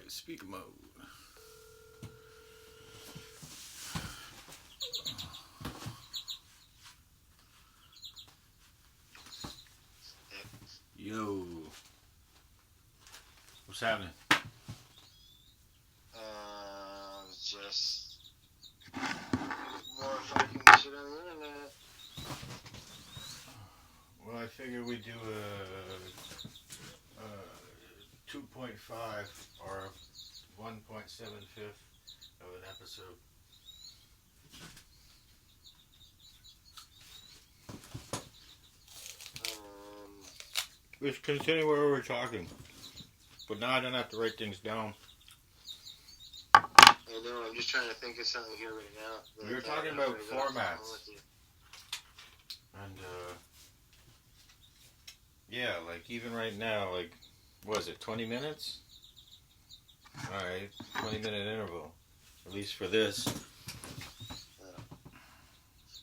Speaker mode. Yo. What's happening? Just more fucking shit on the internet. Well, I figured we'd do a 2.5 or 1.75 of an episode. Let's continue where we were talking. But now I don't have to write things down. I know, I'm just trying to think of something here right now. We were talking about formats. And, yeah, like even right now, like, what is it, 20 minutes? Alright, 20-minute interval. At least for this.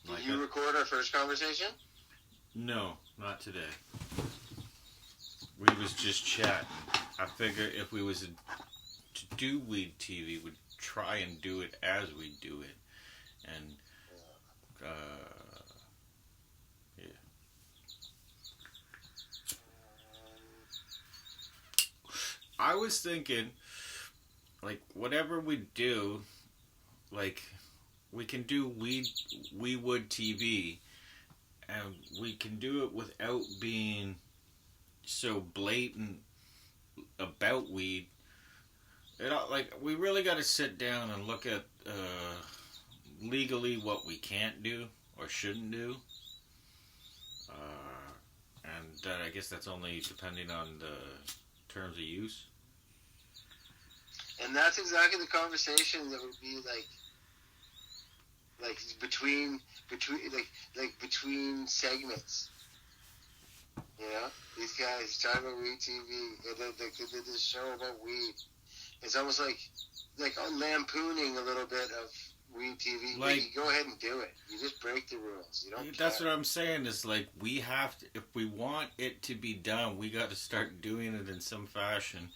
Did you record our first conversation? No, not today. We was just chatting. I figured if we was to do Weed TV, we'd try and do it as we do it. And, yeah. I was thinking, like, whatever we do, like, we can do We Would TV, and we can do it without being so blatant about weed. Like, we really got to sit down and look at legally what we can't do or shouldn't do. And I guess that's only depending on the terms of use. And that's exactly the conversation that would be like between segments. You know, these guys talking about weed TV. They did this show about weed. It's almost like lampooning a little bit of weed TV. Like, you go ahead and do it. You just break the rules. You don't. That's what I'm saying. Is like we have to, if we want it to be done, we got to start doing it in some fashion,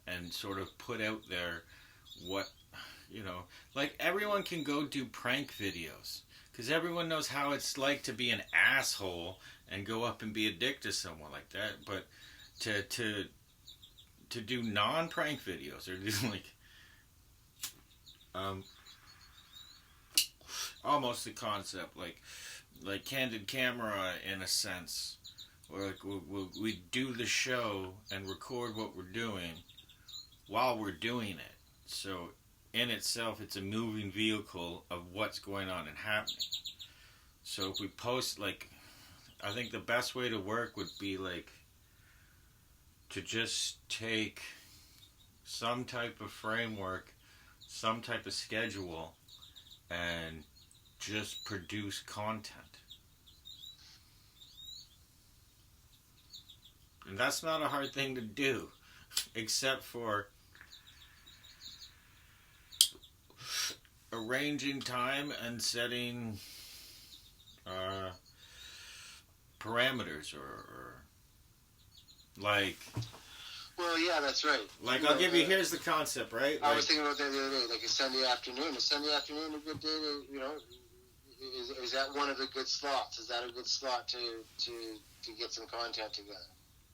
and sort of put out there what, you know, like everyone can go do prank videos because everyone knows how it's like to be an asshole and go up and be a dick to someone like that. But to do non-prank videos or do like almost the concept like candid camera in a sense, where like we do the show and record what we're doing while we're doing it. So in itself, it's a moving vehicle of what's going on and happening. So if we post, like, I think the best way to work would be like to just take some type of framework, some type of schedule, and just produce content. And that's not a hard thing to do, except for arranging time and setting parameters or like. Well, yeah, that's right. Like, I'll give you, here's the concept, right? I was thinking about that the other day, like a Sunday afternoon. Is Sunday afternoon a good day to, you know, is that one of the good slots? Is that a good slot to get some content together?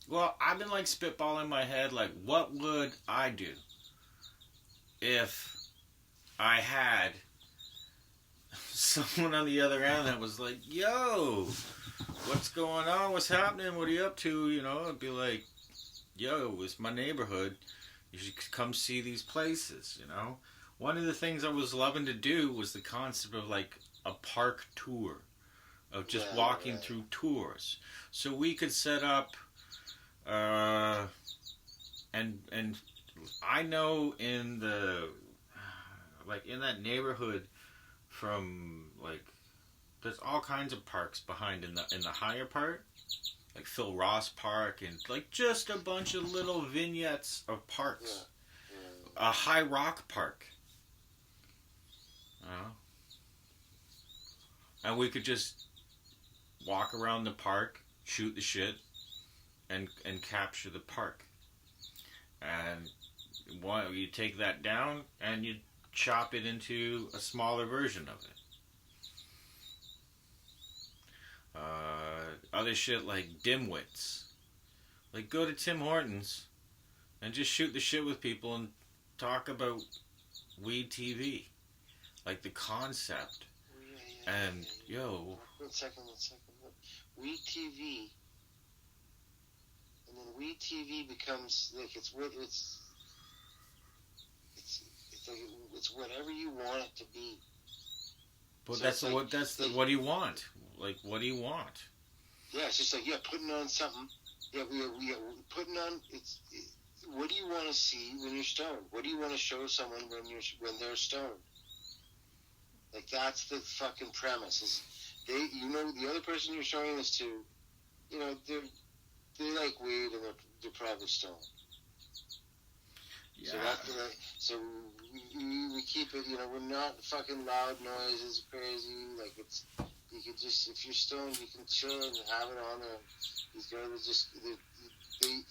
Well, I've been, like, spitballing in my head, like, what would I do if I had someone on the other end that was like, yo, what's going on? What's happening? What are you up to? You know, it'd be like, yo, it's my neighborhood. You should come see these places, you know? One of the things I was loving to do was the concept of, like, a park tour, of just walking through tours. So we could set up, and I know in the, like, in that neighborhood from, like, there's all kinds of parks behind in the higher part. Like Phil Ross Park and like just a bunch of little vignettes of parks. Yeah. A High Rock Park. And we could just walk around the park, shoot the shit, and capture the park. And you take that down and you chop it into a smaller version of it. Other shit like dimwits. Like, go to Tim Hortons and just shoot the shit with people and talk about weed TV. Like, the concept. And, yo... One second. Weed TV... And then weed TV becomes, like, it's whatever you want it to be. But so what do you want? Like, what do you want? Yeah, it's just like, putting on something. Yeah, putting on. What do you want to see when you're stoned? What do you want to show someone when they're stoned? Like, that's the fucking premise. Is the other person you're showing this to, they like weed and they're probably stoned. Yeah. So we keep it. We're not fucking loud noises, crazy. Like, it's. You can just, if you're stoned, you can chill and have it on. These guys are just, they,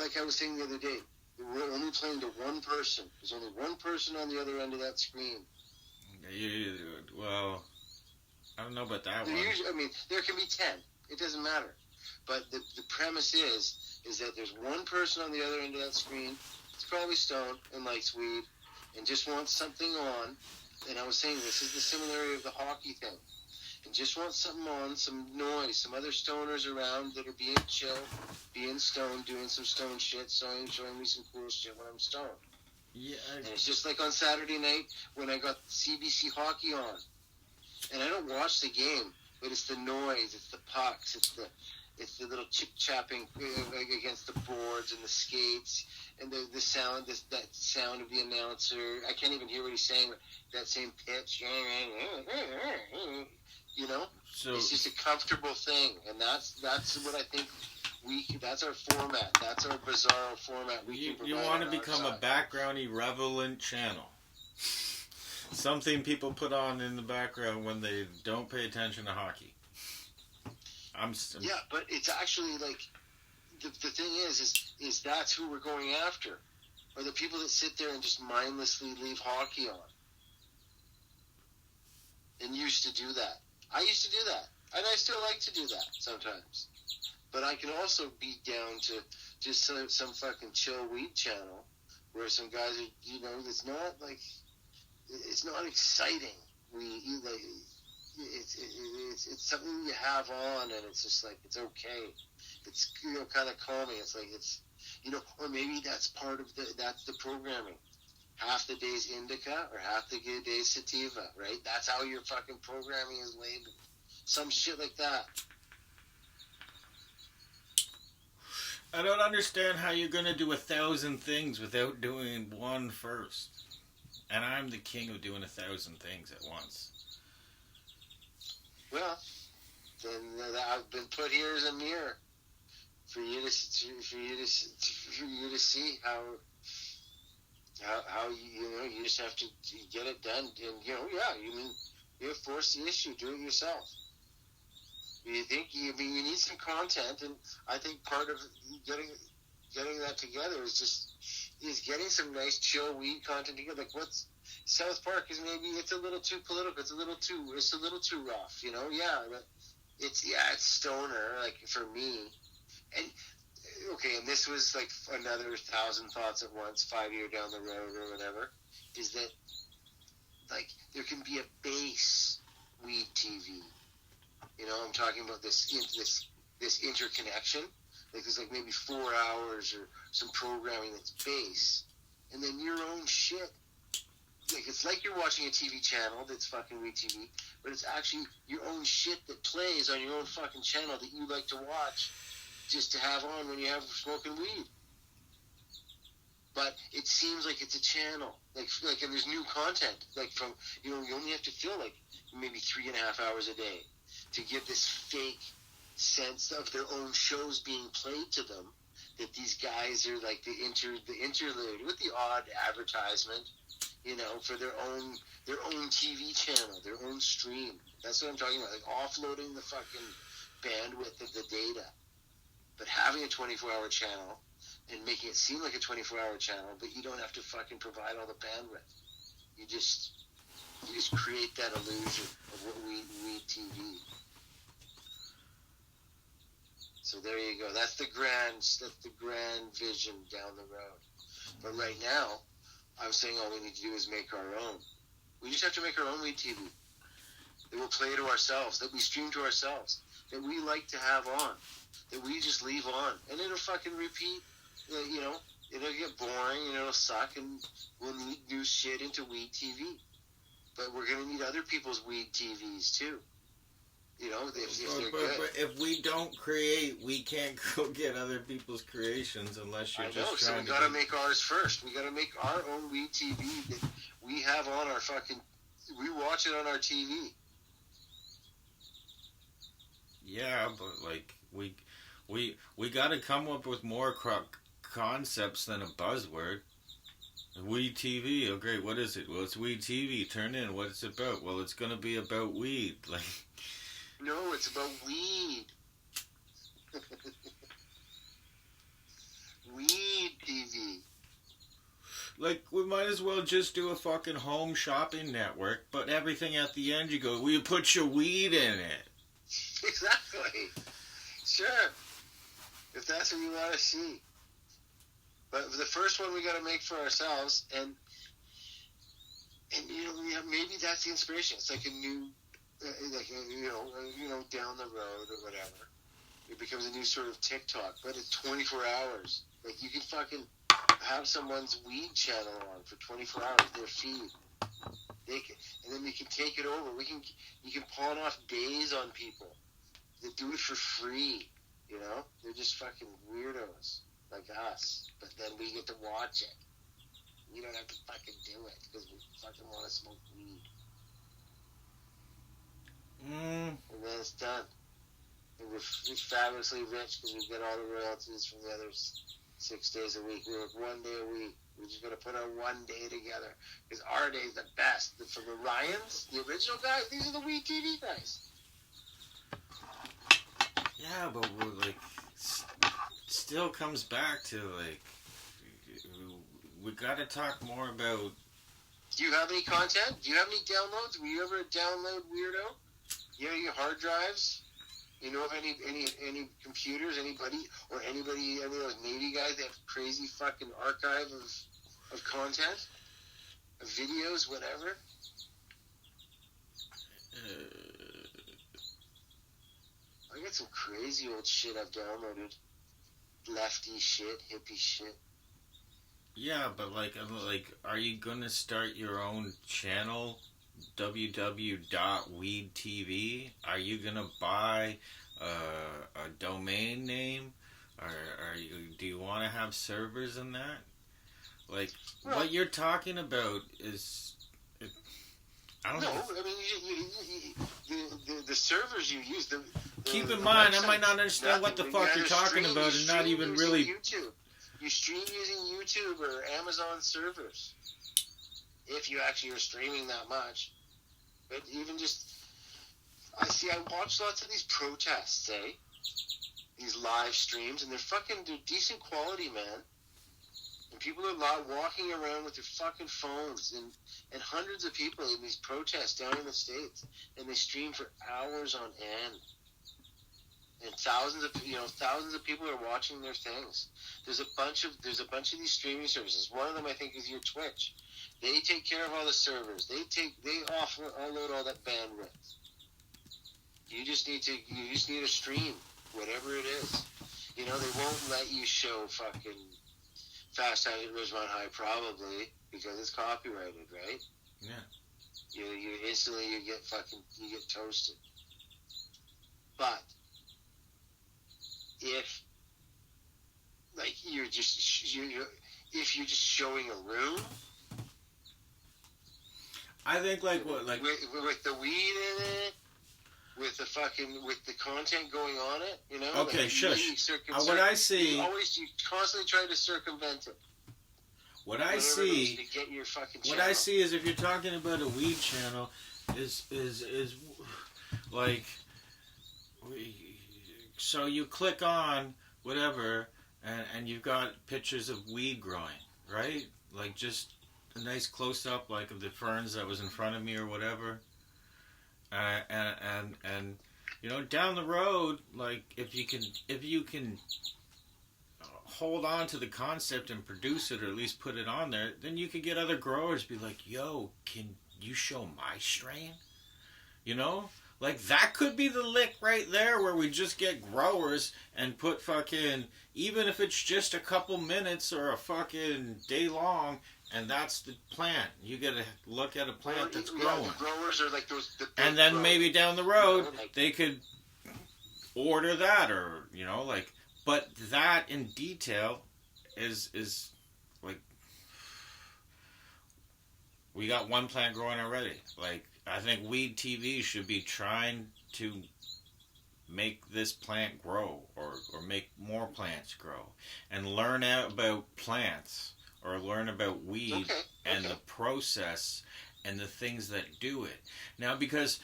like I was saying the other day, we're only playing to one person. There's only one person on the other end of that screen. Well, I don't know about that one. There can be 10. It doesn't matter. But the premise is that there's one person on the other end of that screen. It's probably stoned and likes weed and just wants something on. And I was saying this is the similarity of the hockey thing. And just want something on, some noise, some other stoners around that are being chill, being stoned, doing some stone shit, showing me some cool shit when I'm stoned. Yeah. And it's just like on Saturday night when I got CBC hockey on. And I don't watch the game, but it's the noise, it's the pucks, it's the little chip-chapping against the boards and the skates and the sound, that sound of the announcer. I can't even hear what he's saying, but that same pitch. So it's just a comfortable thing, and that's what I think that's our format. That's our bizarre format. You want to become a background irrelevant channel. Something people put on in the background when they don't pay attention to hockey. Yeah, but it's actually like the thing is that's who we're going after, are the people that sit there and just mindlessly leave hockey on. And used to do that. I used to do that. And I still like to do that sometimes. But I can also be down to just some fucking chill weed channel where some guys are, it's not like, it's not exciting. It's something you have on and it's just like, it's okay. It's, kind of calming. It's like, it's, or maybe that's part of that's the programming. Half the day's indica or half the day's sativa, right? That's how your fucking programming is labeled. Some shit like that. I don't understand how you're going to do 1,000 things without doing one first. And I'm the king of doing 1,000 things at once. Well, then I've been put here as a mirror for you to see how you just have to get it done, and you force the issue, do it yourself. You think you need some content, and I think part of getting that together is getting some nice chill weed content together. Like what's South Park is maybe it's a little too political, it's a little too rough, but it's stoner like for me, and. Okay, and this was like another 1,000 thoughts at once, 5 years down the road or whatever, is that, like, there can be a base weed TV. I'm talking about this interconnection. Like, there's like maybe 4 hours or some programming that's base. And then your own shit. Like, it's like you're watching a TV channel that's fucking weed TV, but it's actually your own shit that plays on your own fucking channel that you like to watch. Just to have on when you have smoking weed. But it seems like it's a channel. Like and there's new content. Like from, you only have to fill like maybe 3.5 hours a day to give this fake sense of their own shows being played to them. That these guys are like the interlude with the odd advertisement, for their own TV channel, their own stream. That's what I'm talking about. Like offloading the fucking bandwidth of the data. But having a 24-hour channel and making it seem like a 24-hour channel, but you don't have to fucking provide all the bandwidth. You just create that illusion of what we TV. So there you go. That's the grand vision down the road. But right now, I'm saying all we need to do is make our own. We just have to make our own weed TV. That we'll play to ourselves, that we stream to ourselves, that we like to have on, that we just leave on. And it'll fucking repeat, it'll get boring and it'll suck and we'll need new shit into weed TV. But we're going to need other people's weed TVs too. If they're good. But if we don't create, we can't go get other people's creations unless you're just so we got to make ours first. We got to make our own weed TV that we have on our fucking... We watch it on our TV. Yeah, but like we got to come up with more concepts than a buzzword. Weed TV, oh great, what is it? Well, it's Weed TV, turn in, what's it about? Well, it's going to be about weed. Like, no, it's about weed. Weed TV. Like, we might as well just do a fucking home shopping network, but everything at the end you go, will you put your weed in it? Exactly. Sure. If that's what you want to see. But the first one we got to make for ourselves, and maybe that's the inspiration. It's like a new, down the road or whatever. It becomes a new sort of TikTok, but it's 24 hours. Like, you can fucking have someone's weed channel on for 24 hours, their feed. And then we can take it over. You can pawn off days on people that do it for free. They're just fucking weirdos like us. But then we get to watch it. We don't have to fucking do it because we fucking want to smoke weed. And then it's done. And we're fabulously rich because we get all the royalties from the other 6 days a week. We work 1 day a week. We're just going to put our 1 day together. Because our day is the best. From the Ryans, the original guys, these are the Weed TV guys. Yeah, but we're like, still comes back to like, we got to talk more about. Do you have any content? Do you have any downloads? Were you ever a download weirdo? You know your hard drives? You know of any computers, any of those Navy guys that have crazy fucking archive of content? Of videos, whatever? I got some crazy old shit I've downloaded. Lefty shit, hippie shit. Yeah, but like, are you gonna start your own channel? www.weedtv? Are you gonna buy a domain name? Or do you want to have servers in that? Like, what you're talking about is... I don't know. I mean, the servers you use... Keep in mind, I might not understand what the fuck you're talking about and not even really... YouTube. You stream using YouTube or Amazon servers. If you actually are streaming that much. But even just... I watch lots of these protests, these live streams, and they're decent quality, man. And people are walking around with their fucking phones, and hundreds of people in these protests down in the States, and they stream for hours on end. And thousands of people are watching their things. There's a bunch of these streaming services. One of them, I think, is your Twitch. They take care of all the servers. They offload all that bandwidth. You just need to stream whatever it is. They won't let you show fucking Fast Times at Ridgemont High probably because it's copyrighted, right? Yeah. You instantly you get toasted. But if you're just showing a room, I think with the weed in it, with the content going on it, Okay, shush. What I see, you constantly try to circumvent it. What I see, to get your fucking what channel. I see is if you're talking about a weed channel, is like, so you click on whatever, and you've got pictures of weed growing, right? Like just a nice close up, like of the ferns that was in front of me or whatever. And you know, down the road, like if you can hold on to the concept and produce it, or at least put it on there, then you could get other growers be like, yo, can you show my strain? You know? Like, that could be the lick right there where we just get growers and put fucking, even if it's just a couple minutes or a fucking day long, and that's the plant. You gotta look at a plant that's growing. The growers are like those. And then maybe down the road, they could order that, or, you know, like, but that in detail is like, we got one plant growing already. Like, I think Weed TV should be trying to make this plant grow, or make more plants grow, and learn out about plants, or learn about weed and the process and the things that do it. Now, because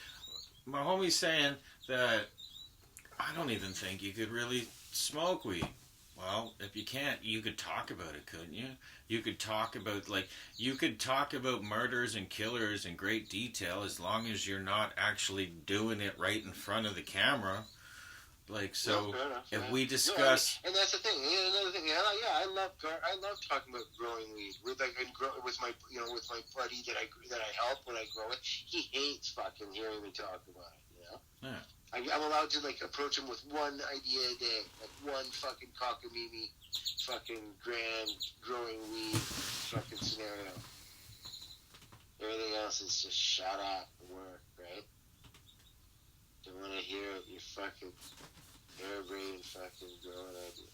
my homie's saying that I don't even think you could really smoke weed. Well, if you can't, you could talk about it, couldn't you? You could talk about, like, you could talk about murders and killers in great detail as long as you're not actually doing it right in front of the camera. Like, so, if we discuss... And that's the thing. Another thing, I love talking about growing weed with my buddy that I help when I grow it. He hates fucking hearing me talk about it, you know? Yeah. I'm allowed to, like, approach him with one idea a day, like one fucking cockamamie, fucking grand growing weed fucking scenario. Everything else is just shut up and work, right? Don't want to hear it, you fucking harebrained fucking growing idea.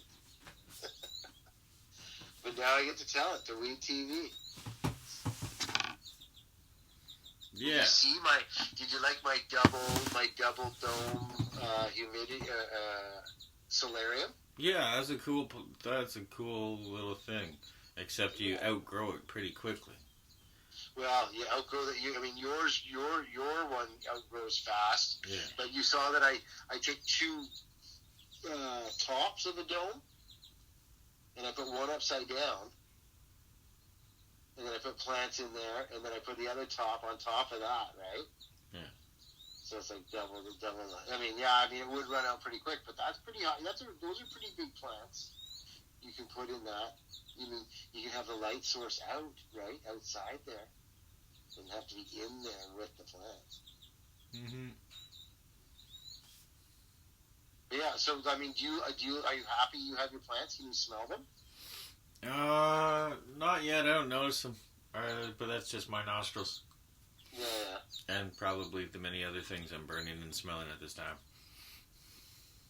But now I get to tell it to Weed TV. Yeah. Did you like my double dome humidity solarium? Yeah, that's a cool little thing. Except you outgrow it pretty quickly. Well, you outgrow that. Your one outgrows fast. Yeah. But you saw that I take two tops of a dome, and I put one upside down. And then I put plants in there, and then I put the other top on top of that, right? Yeah. So it's like double. It would run out pretty quick, but that's pretty hot. Those are pretty big plants. You can put in that. You can have the light source out, right, outside there. Doesn't have to be in there with the plants. Mm-hmm. But yeah. So are you happy you have your plants? Can you smell them? Not yet. I don't notice them. But that's just my nostrils. Yeah. And probably the many other things I'm burning and smelling at this time.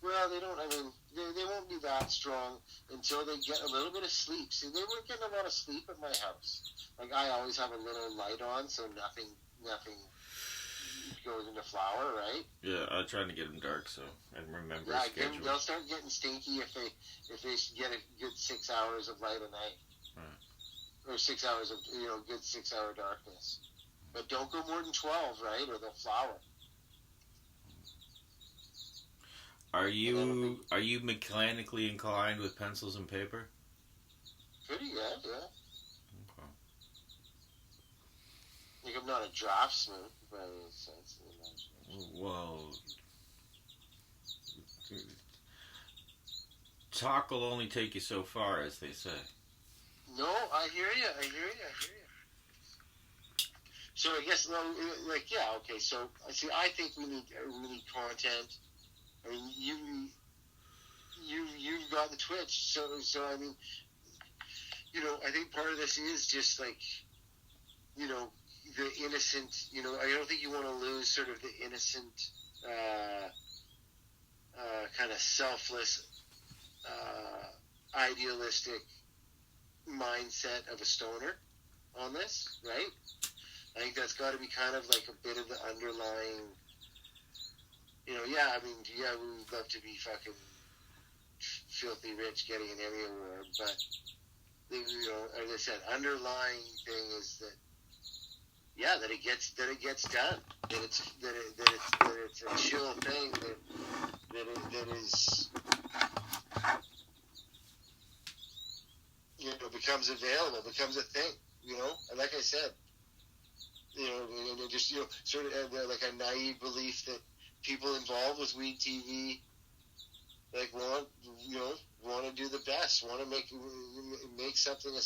Well, they don't. They won't be that strong until they get a little bit of sleep. See, they weren't getting a lot of sleep at my house. Like, I always have a little light on, so nothing goes into flower, right? Yeah, I'm trying to get them dark, so I remember. Yeah, they'll start getting stinky if they get a good 6 hours of light a night, or 6 hours of good 6 hour darkness. But don't go more than 12, right? Or they'll flower. Are you mechanically inclined with pencils and paper? Pretty good, yeah. Okay. Like, I'm not a draftsman by any sense. Well, talk will only take you so far, as they say. No, I hear you. So I guess, okay. So I think we need content. I mean, you've got the Twitch, so I mean, I think part of this is just like, the innocent. I don't think you want to lose sort of the innocent, kind of selfless, idealistic mindset of a stoner on this, right? I think that's got to be kind of like a bit of the underlying. We would love to be fucking filthy rich getting an Emmy Award, but, as I said, underlying thing is that, that it gets done, that it's a chill thing, that is, becomes available, becomes a thing, and like I said, and just, sort of like a naive belief that people involved with Weed TV, like, want to do the best, want to make something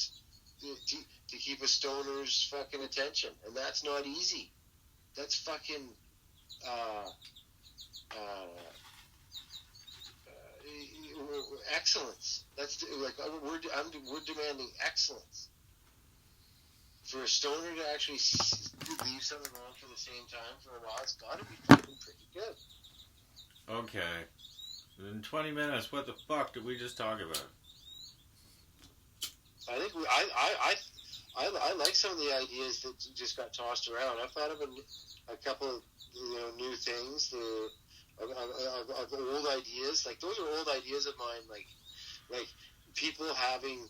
to keep a stoner's fucking attention, and that's not easy. That's fucking excellence. That's like we're demanding excellence. For a stoner to actually leave something on for the same time for a while, it's got to be fucking pretty good. Okay. In 20 minutes, what the fuck did we just talk about? I think I like some of the ideas that just got tossed around. I've thought of a couple of new things of old ideas. Like, those are old ideas of mine. Like people having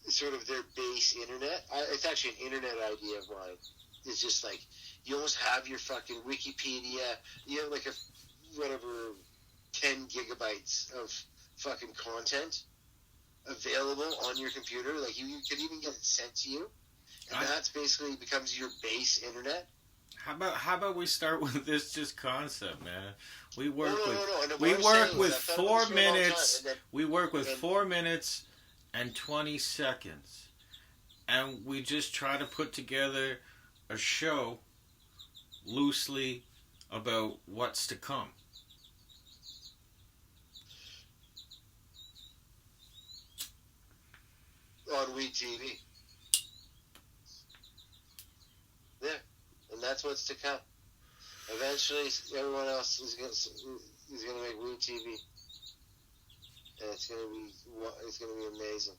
sort of their base internet. It's actually an internet idea of mine. It's just like, you almost have your fucking Wikipedia. You have like 10 gigabytes of fucking content available on your computer. Like, you could even get it sent to you, and that's basically becomes your base internet. How about we start with this just concept, man? We work with We work with 4 minutes. We work with 4 minutes and 20 seconds, and we just try to put together a show loosely about what's to come. On Weed TV. Yeah, and that's what's to come. Eventually, everyone else is going to make Weed TV, and it's going to be amazing.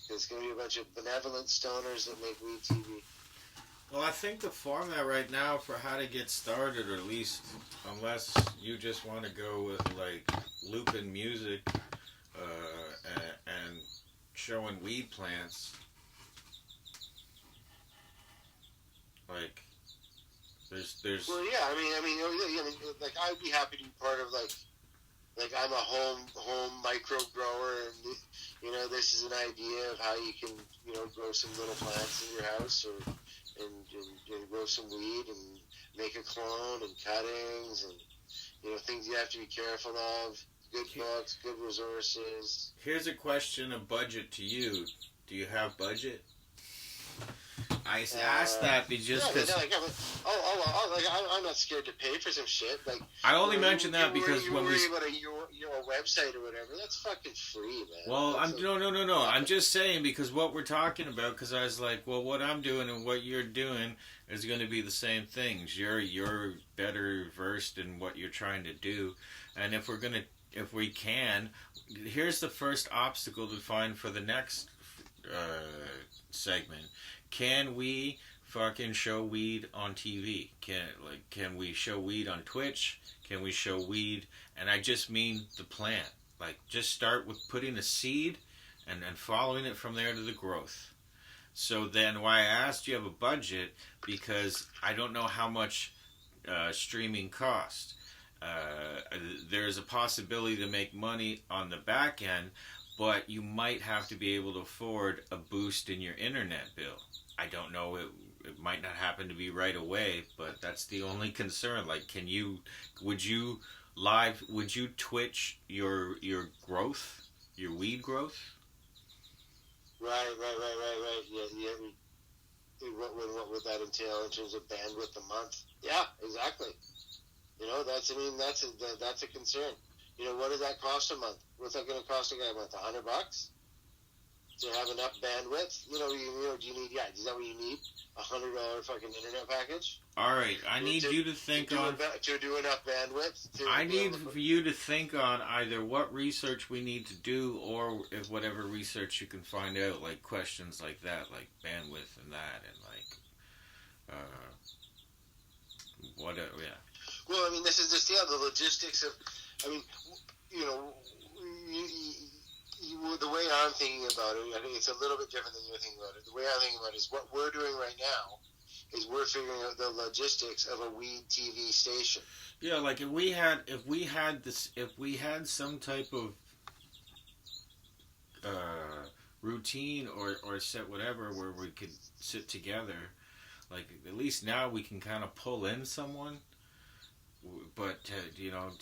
It's going to be a bunch of benevolent stoners that make Weed TV. Well, I think the format right now for how to get started, or at least, unless you just want to go with like looping music and showing weed plants, like there's. Well, yeah, I mean, like, I'd be happy to be part of like I'm a home micro grower, and this is an idea of how you can grow some little plants in your house, and grow some weed and make a clone and cuttings and things you have to be careful of. Good books, good resources. Here's a question of budget to you. Do you have budget? I asked that because I'm not scared to pay for some shit. Like, I only mentioned that because when we about a website or whatever, that's fucking free, man. Well, no. I'm just saying, because what we're talking about. Because I was like, well, what I'm doing and what you're doing is going to be the same things. You're better versed in what you're trying to do, and if we can, here's the first obstacle to find for the next segment. Can we fucking show weed on TV? Can we show weed on Twitch? Can we show weed? And I just mean the plant. Like, just start with putting a seed and following it from there to the growth. So then, why I asked you have a budget, because I don't know how much streaming costs. There's a possibility to make money on the back end, but you might have to be able to afford a boost in your internet bill. I don't know, it might not happen to be right away, but that's the only concern. Like, would you Twitch your growth, your weed growth? Right. Yeah. What would that entail in terms of bandwidth a month? Yeah, exactly. That's a concern. What does that cost a month? What's that going to cost a guy a month? $100 to have enough bandwidth? Do you need? Yeah, is that what you need? $100 fucking internet package? All right, I need you to think on to do enough bandwidth. I need for you to think on either what research we need to do, or if whatever research you can find out, like questions like that, like bandwidth and that, and like whatever. Yeah. Well, I mean, this is just the logistics of. I mean, the way I'm thinking about it, I think it's a little bit different than you're thinking about it. The way I'm thinking about it is what we're doing right now is we're figuring out the logistics of a weed TV station. Yeah, like if we had some type of routine or set whatever where we could sit together. Like, at least now we can kind of pull in someone. But,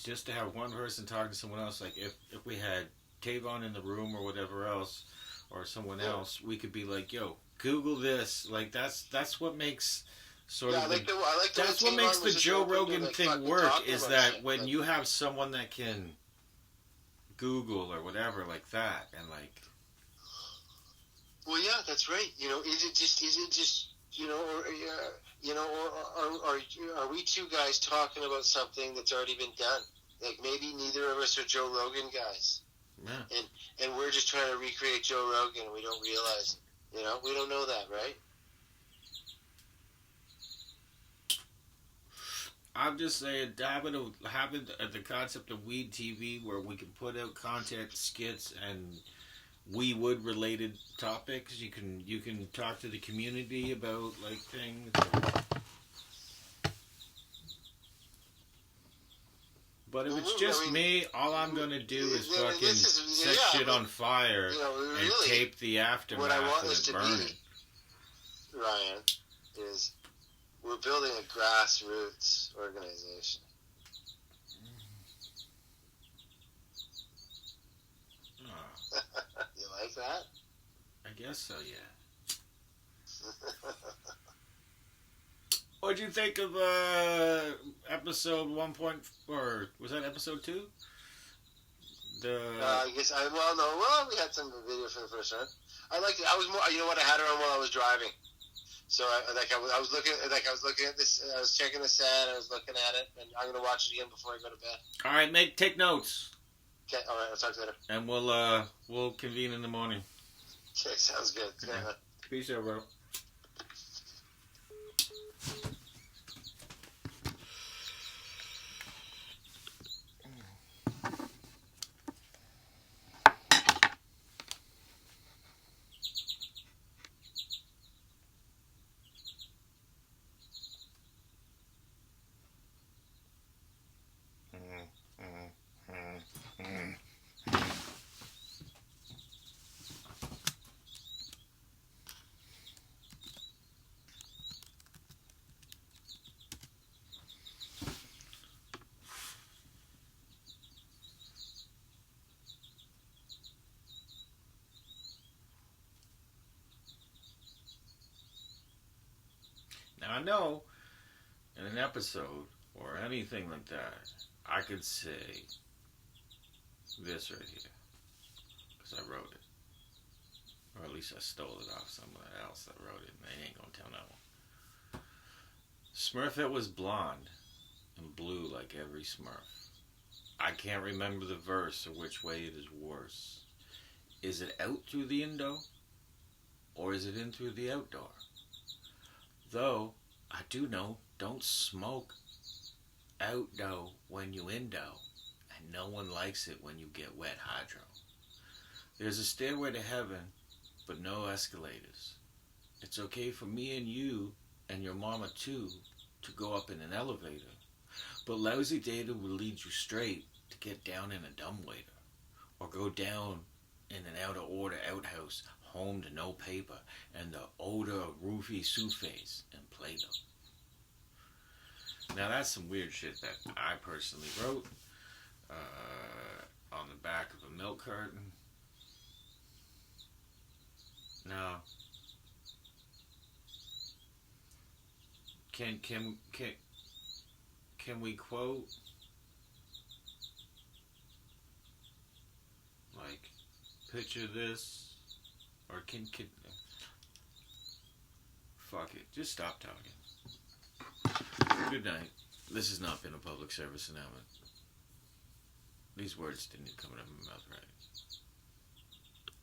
just to have one person talking to someone else, like if we had Tavon in the room or whatever else, or someone else, we could be like, yo, Google this. Like, that's what makes sort of that's what makes the Joe Rogan thing work, is that when you have someone that can Google or whatever like that, and like... Well, yeah, that's right. Is it just, or are we two guys talking about something that's already been done? Like, maybe neither of us are Joe Rogan guys. Yeah. And we're just trying to recreate Joe Rogan and we don't realize it. We don't know that, right? I'm just saying, having the concept of Weed TV, where we can put out content, skits, and We Would related topics. You can talk to the community about like things. But if it's just me, all I'm gonna do is fucking set shit on fire and tape the aftermath. What I want this to be, Ryan, is we're building a grassroots organization. You like that? I guess so, yeah. What'd you think of episode 1. Or was that episode 2? I guess we had some video for the first one. I liked it. I was more. You know what? I had it on while I was driving. So I was looking at this. I was checking the set. I was looking at it, and I'm gonna watch it again before I go to bed. All right, take notes. Okay. All right. I'll talk to you later. And we'll convene in the morning. Okay. Sounds good. Okay. Peace out, bro. Now, I know in an episode or anything like that, I could say this right here, because I wrote it. Or at least I stole it off someone else that wrote it, and they ain't gonna tell no one. Smurffette was blonde and blue like every Smurf. I can't remember the verse or which way it is worse. Is it out through the indo, or is it in through the outdoor? Though, I do know, don't smoke outdo when you indo, and no one likes it when you get wet hydro. There's a stairway to heaven, but no escalators. It's okay for me and you, and your mama too, to go up in an elevator, but lousy data will lead you straight to get down in a dumbwaiter, or go down in an out-of-order outhouse, home to no paper, and the odor of roofie souffles and Play-Doh. Now that's some weird shit that I personally wrote on the back of a milk carton. Now, can we quote, like, picture this? Or can fuck it. Just stop talking. Good night. This has not been a public service announcement. These words didn't come out of my mouth right.